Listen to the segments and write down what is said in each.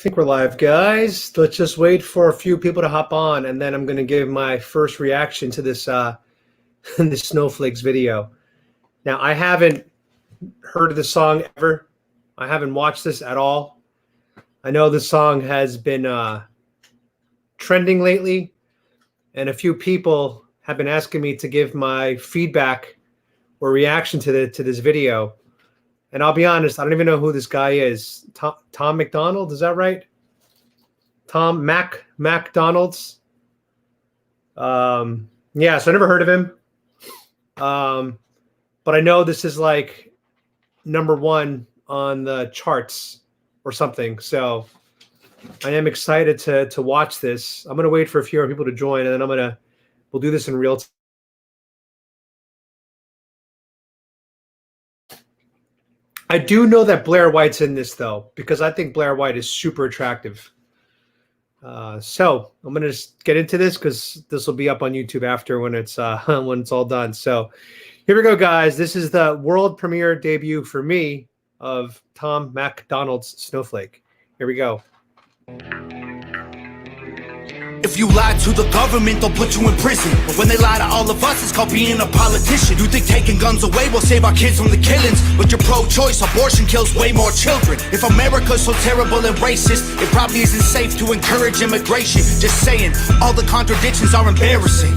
think we're live, guys. Let's just wait for a few people to hop on, and then I'm going to give my first reaction to this this Snowflakes video. Now, I haven't heard of the song ever. I haven't watched this at all. I know this song has been trending lately, and a few people have been asking me to give my feedback or reaction to this video. And I'll be honest, I don't even know who this guy is. Tom MacDonald, is that right? Tom MacDonald's. Yeah, so I never heard of him. But I know this is like #1 on the charts or something. So I am excited to watch this. I'm gonna wait for a few more people to join, and then we'll do this in real time. I do know that Blair White's in this though, because I think Blair White is super attractive. So I'm gonna just get into this because this will be up on YouTube after when it's all done. So here we go, guys. This is the world premiere debut for me of Tom MacDonald's Snowflake. Here we go. If you lie to the government, they'll put you in prison. But when they lie to all of us, it's called being a politician. You think taking guns away will save our kids from the killings, but you're pro-choice, abortion kills way more children. If America's so terrible and racist, it probably isn't safe to encourage immigration. Just saying, all the contradictions are embarrassing.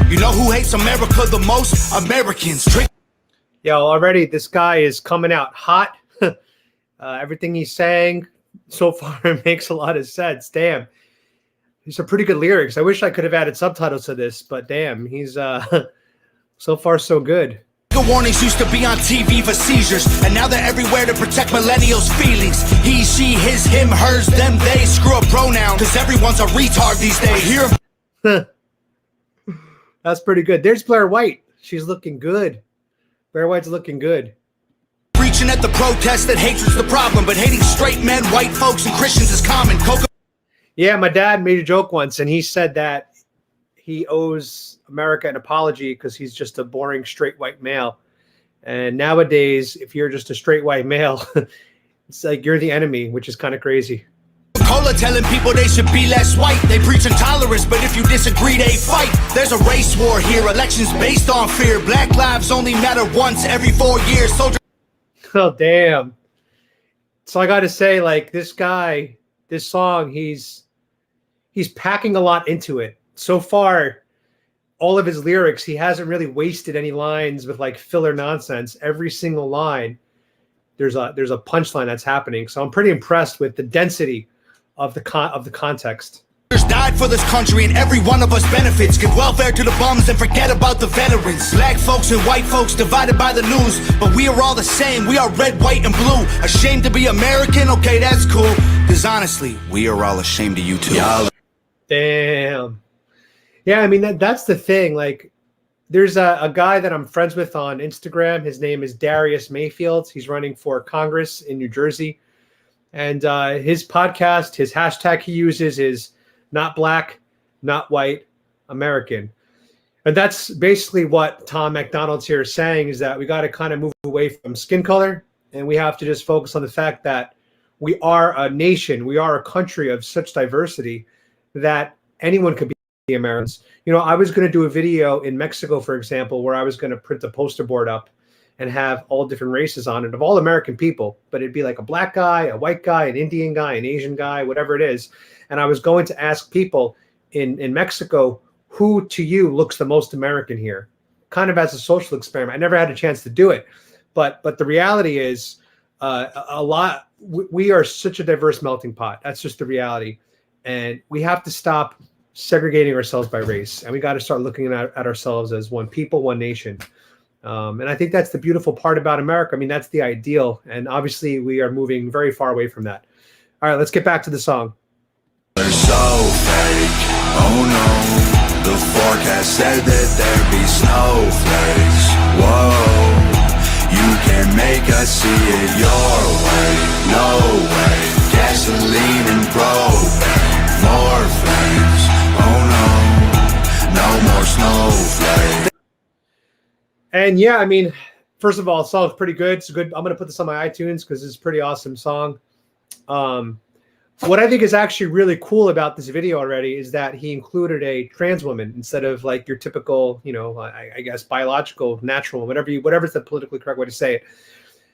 You know who hates America the most? Americans. Yo, already this guy is coming out hot. Everything he's saying so far makes a lot of sense. Damn. These are pretty good lyrics. I wish I could have added subtitles to this, but damn, he's so far so good. The warnings used to be on TV for seizures, and now they're everywhere to protect millennials' feelings. He, she, his, him, hers, them, they. Screw a pronoun, because everyone's a retard these days. Hear That's pretty good. There's Blair White. She's looking good. Blair White's looking good. Preaching at the protest that hatred's the problem, but hating straight men, white folks, and Christians is common. Yeah, my dad made a joke once, and he said that he owes America an apology because he's just a boring straight white male. And nowadays, if you're just a straight white male, it's like you're the enemy, which is kind of crazy. Cola telling people they should be less white. They preach intolerance, but if you disagree, they fight. There's a race war here. Elections based on fear. Black lives only matter once every 4 years. Soldier. Oh, damn. So I got to say, like, this guy, this song, he's packing a lot into it. So far, all of his lyrics, he hasn't really wasted any lines with like filler nonsense. Every single line, there's a punchline that's happening. So I'm pretty impressed with the density of the context. Died for this country and every one of us benefits. Give welfare to the bums and forget about the veterans. Black folks and white folks divided by the news, but we are all the same. We are red, white, and blue. Ashamed to be American? Okay, that's cool. Because honestly, we are all ashamed of you too. Damn. Yeah, I mean, that's the thing. Like, there's a guy that I'm friends with on Instagram. His name is Darius Mayfield. He's running for Congress in New Jersey. And his podcast, his hashtag he uses is not black, not white, American. And that's basically what Tom MacDonald's here is saying, is that we got to kind of move away from skin color. And we have to just focus on the fact that we are a nation. We are a country of such diversity that anyone could be Americans. You know, I was going to do a video in Mexico, for example, where I was going to print a poster board up and have all different races on it of all American people, but it'd be like a black guy, a white guy, an Indian guy, an Asian guy, whatever it is. And I was going to ask people in Mexico, who to you looks the most American here? Kind of as a social experiment. I never had a chance to do it, but the reality is we are such a diverse melting pot. That's just the reality. And we have to stop segregating ourselves by race, and we got to start looking at ourselves as one people, one nation. And I think that's the beautiful part about America. I mean, that's the ideal, and obviously we are moving very far away from that. All right, let's get back to the song. They're so fake, oh no. The forecast said that there'd be snowflakes. Whoa, you can make us see it your way. No way, gasoline and propane. More flames, oh no, no more snowflakes. And yeah, I mean, first of all, the song's pretty good. It's good. I'm gonna put this on my iTunes because it's a pretty awesome song. what I think is actually really cool about this video already is that he included a trans woman instead of like your typical, you know, I guess biological, natural, whatever's the politically correct way to say it.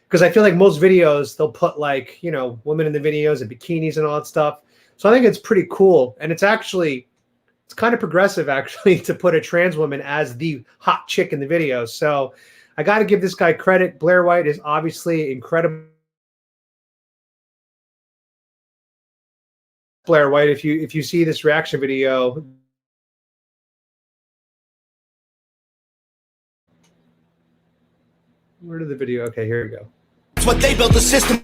Because I feel like most videos, they'll put like, you know, women in the videos and bikinis and all that stuff. So I think it's pretty cool. And it's kind of progressive actually to put a trans woman as the hot chick in the video. So I got to give this guy credit. Blair White is obviously incredible. Blair White, if you see this reaction video, where did the video? Okay, here we go. That's what they built the system.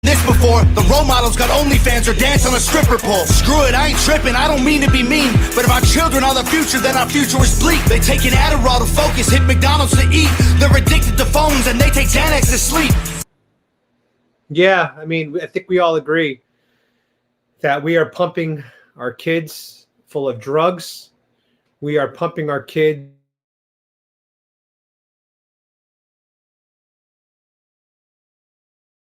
This before the role models got OnlyFans or dance on a stripper pole. Screw it, I ain't tripping. I don't mean to be mean, but if our children are the future, then our future is bleak. They take an Adderall to focus, hit McDonald's to eat. They're addicted to phones and they take Xanax to sleep. Yeah, I mean, I think we all agree that we are pumping our kids full of drugs. We are pumping our kids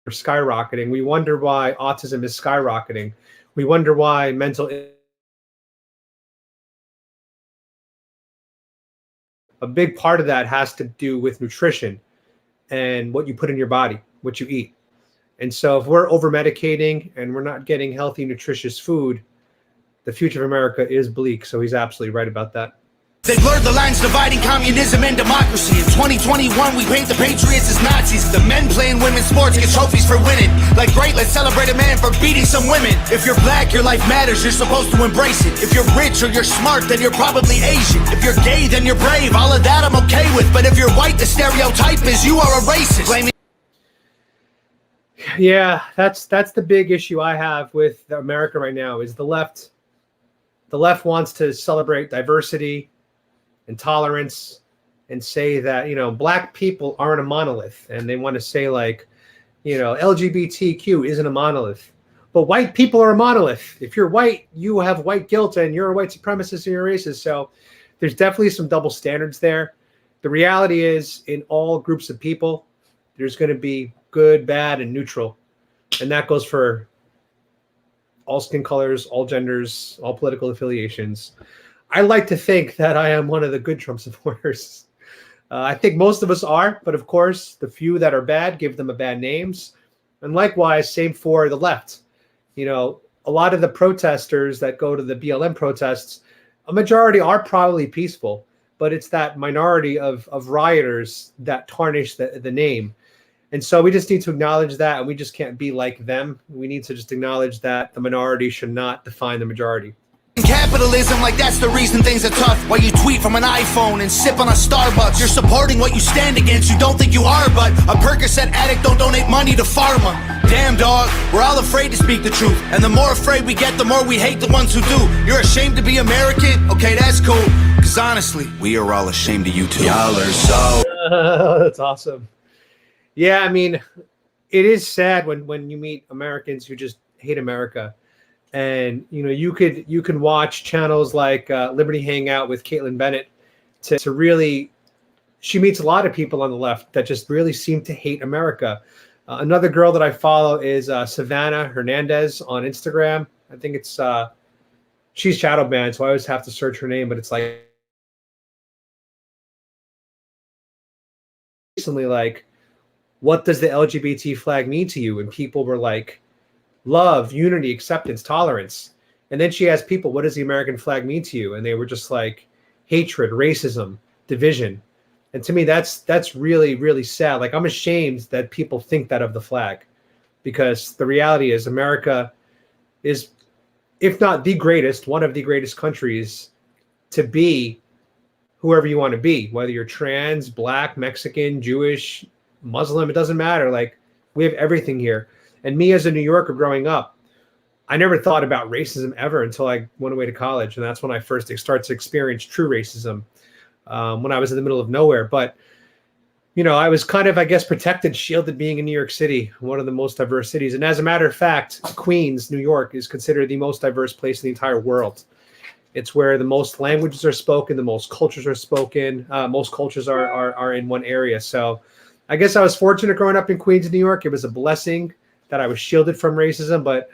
are skyrocketing. We wonder why autism is skyrocketing. We wonder why a big part of that has to do with nutrition and what you put in your body, what you eat. And so if we're over medicating and we're not getting healthy, nutritious food, the future of America is bleak. So he's absolutely right about that. They blurred the lines dividing communism and democracy. In 2021, we paint the patriots as Nazis. The men playing women's sports get trophies for winning. Like, great, let's celebrate a man for beating some women. If you're black, your life matters, you're supposed to embrace it. If you're rich or you're smart, then you're probably Asian. If you're gay, then you're brave. All of that I'm okay with. But if you're white, the stereotype is you are a racist. Blaming Yeah, that's the big issue I have with America right now is the left. The left wants to celebrate diversity and tolerance and say that, you know, black people aren't a monolith. And they want to say like, you know, LGBTQ isn't a monolith. But white people are a monolith. If you're white, you have white guilt and you're a white supremacist and you're racist. So there's definitely some double standards there. The reality is in all groups of people, there's going to be good, bad, and neutral. And that goes for all skin colors, all genders, all political affiliations. I like to think that I am one of the good Trump supporters. I think most of us are, but of course, the few that are bad, give them a bad names. And likewise, same for the left. You know, a lot of the protesters that go to the BLM protests, a majority are probably peaceful, but it's that minority of rioters that tarnish the name. And so we just need to acknowledge that, and we just can't be like them. We need to just acknowledge that the minority should not define the majority. capitalism like that's the reason things are tough. While you tweet from an iPhone and sip on a Starbucks, you're supporting what you stand against. You don't think you are, but a Percocet addict don't donate money to pharma. Damn dog, we're all afraid to speak the truth, and the more afraid we get, the more we hate the ones who do. You're ashamed to be American? Okay, that's cool, cause honestly, we are all ashamed of you too. Y'all are so That's awesome. Yeah, I mean, it is sad when you meet Americans who just hate America. And you know, you can watch channels like Liberty Hangout with Caitlin Bennett to really, she meets a lot of people on the left that just really seem to hate America. Another girl that I follow is Savannah Hernandez on Instagram. I think it's she's shadow banned, so I always have to search her name. But it's like recently, like, what does the LGBT flag mean to you? And people were like, love, unity, acceptance, tolerance. And then she asked people, what does the American flag mean to you? And they were just like, hatred, racism, division. And to me, that's really, really sad. Like, I'm ashamed that people think that of the flag, because the reality is America is, if not the greatest, one of the greatest countries to be whoever you want to be, whether you're trans, black, Mexican, Jewish, Muslim, it doesn't matter. Like, we have everything here. And me as a New Yorker growing up, I never thought about racism ever until I went away to college. And that's when I first started to experience true racism, when I was in the middle of nowhere. But, you know, I was kind of, I guess, protected, shielded being in New York City, one of the most diverse cities. And as a matter of fact, Queens, New York, is considered the most diverse place in the entire world. It's where the most languages are spoken, the most cultures are spoken, most cultures are in one area. So I guess I was fortunate growing up in Queens, New York. It was a blessing that I was shielded from racism, but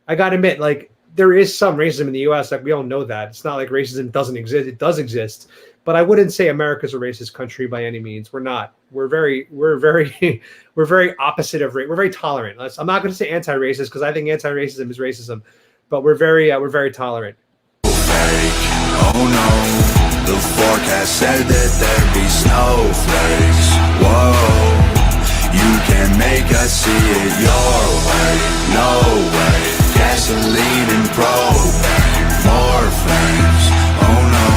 I got to admit, like, there is some racism in the U.S. Like, we all know that. It's not like racism doesn't exist. It does exist. But I wouldn't say America's a racist country by any means. We're not. We're very we're very opposite of race. We're very tolerant. I'm not going to say anti-racist because I think anti-racism is racism, but we're very tolerant. Oh no, the forecast said that there'd be snowflakes. Whoa, you can make us see it your way. No way, gasoline and propane, more flames. Oh no,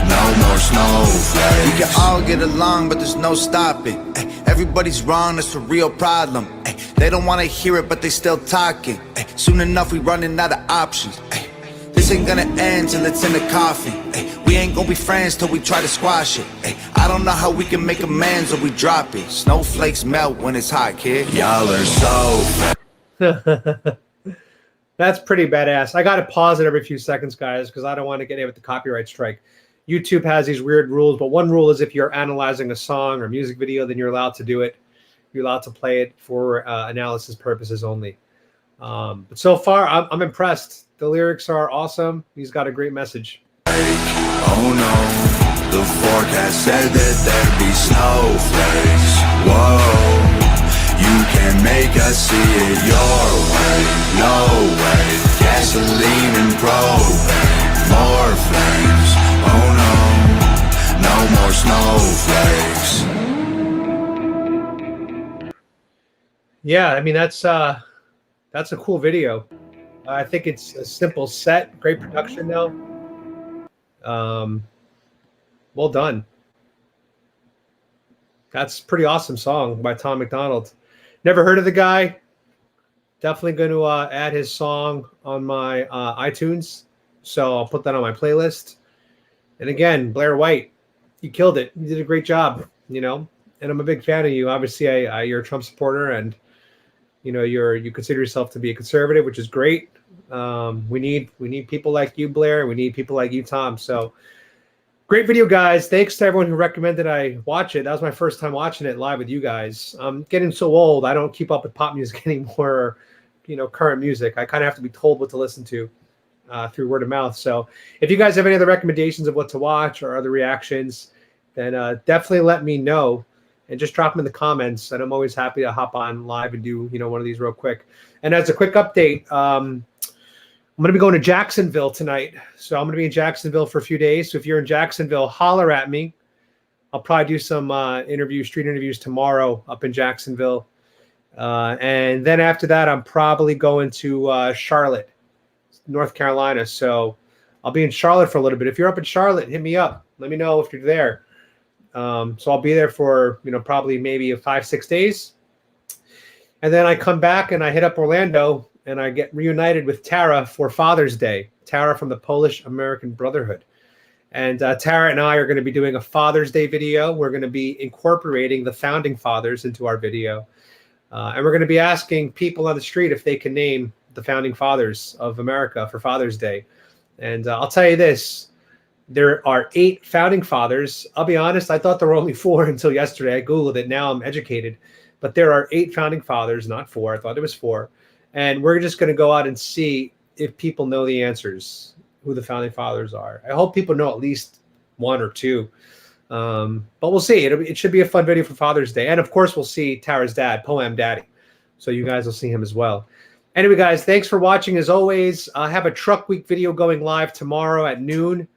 no more snowflakes. We can all get along, but there's no stopping. Ay, everybody's wrong, that's a real problem. Ay, they don't want to hear it, but they still talking. Ay, soon enough, we running out of options. Ay, this ain't gonna end till it's in the coffin. Ay, we ain't gonna be friends till we try to squash it. Ay, I don't know how we can make amends or we drop it. Snowflakes melt when it's hot, kid. Y'all are so That's pretty badass. I got to pause it every few seconds, guys, because I don't want to get hit with the copyright strike. YouTube has these weird rules, but one rule is if you're analyzing a song or music video, then you're allowed to do it. You're allowed to play it for analysis purposes only. But so far, I'm impressed. The lyrics are awesome. He's got a great message. Oh no, the forecast said that there'd be snowflakes. Whoa, you can make us see it your way. No way, gasoline and propane, more flames. Oh no, no more snowflakes. Yeah, I mean, that's a cool video. I think it's a simple set, great production though. Well done. That's a pretty awesome song by Tom MacDonald. Never heard of the guy. Definitely going to add his song on my iTunes. So I'll put that on my playlist. And again, Blair White, you killed it. You did a great job, you know. And I'm a big fan of you. Obviously, you're a Trump supporter, and you know you consider yourself to be a conservative, which is great. We need people like you, Blair. We need people like you, Tom. So great video, guys. Thanks to everyone who recommended I watch it. That was my first time watching it live with you guys. I'm getting so old. I don't keep up with pop music anymore, or, current music. I kind of have to be told what to listen to through word of mouth. So if you guys have any other recommendations of what to watch or other reactions, then definitely let me know and just drop them in the comments. And I'm always happy to hop on live and do, one of these real quick. And as a quick update, I'm going to be going to Jacksonville tonight. So I'm going to be in Jacksonville for a few days. So if you're in Jacksonville, holler at me. I'll probably do some street interviews tomorrow up in Jacksonville. And then after that, I'm probably going to Charlotte, North Carolina. So I'll be in Charlotte for a little bit. If you're up in Charlotte, hit me up. Let me know if you're there. So I'll be there for, probably maybe 5-6 days. And then I come back and I hit up Orlando and I get reunited with Tara for Father's Day. Tara from the Polish American Brotherhood. And Tara and I are going to be doing a Father's Day video. We're going to be incorporating the Founding Fathers into our video. And we're going to be asking people on the street if they can name the Founding Fathers of America for Father's Day. And I'll tell you this. There are 8 Founding Fathers. I'll be honest, I thought there were only 4 until yesterday. I Googled it. Now I'm educated. But there are 8 Founding Fathers, not 4. I thought there was 4. And we're just going to go out and see if people know the answers, who the Founding Fathers are. I hope people know at least 1 or 2. But we'll see. It should be a fun video for Father's Day. And, of course, we'll see Tara's dad, Poem Daddy. So you guys will see him as well. Anyway, guys, thanks for watching as always. I have a Truck Week video going live tomorrow at noon.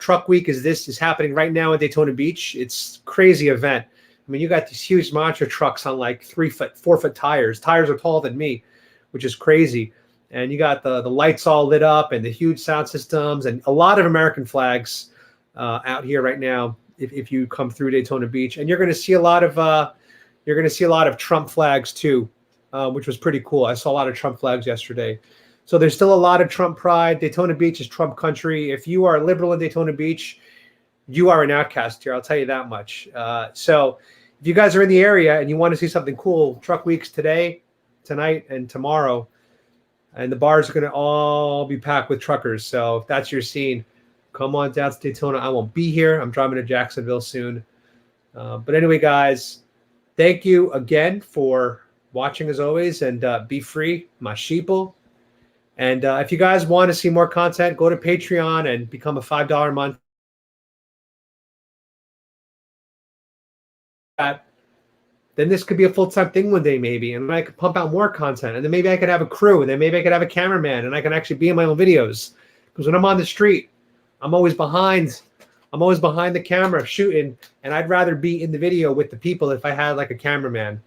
Truck Week is happening right now in Daytona Beach. It's a crazy event. I mean, you got these huge monster trucks on like 3-foot, 4-foot tires. Tires are taller than me, which is crazy. And you got the lights all lit up and the huge sound systems and a lot of American flags out here right now. If you come through Daytona Beach, and you're going to see a lot of Trump flags too, which was pretty cool. I saw a lot of Trump flags yesterday. So there's still a lot of Trump pride. Daytona Beach is Trump country. If you are a liberal in Daytona Beach, you are an outcast here. I'll tell you that much. So if you guys are in the area and you want to see something cool, Truck Week's today, tonight, and tomorrow. And the bars are going to all be packed with truckers. So if that's your scene, come on down to Daytona. I won't be here. I'm driving to Jacksonville soon. But anyway, guys, Thank you again for watching as always, and be free, my sheeple. And if you guys want to see more content, go to Patreon and become a $5 a month. Then this could be a full-time thing one day, maybe, and I could pump out more content, and then maybe I could have a crew, and then maybe I could have a cameraman, and I can actually be in my own videos. Because when I'm on the street, I'm always behind the camera shooting, and I'd rather be in the video with the people if I had like a cameraman,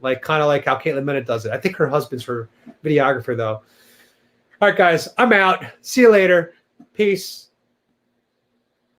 like kind of like how Caitlin Bennett does it. I think her husband's her videographer though. All right, guys, I'm out. See you later. Peace.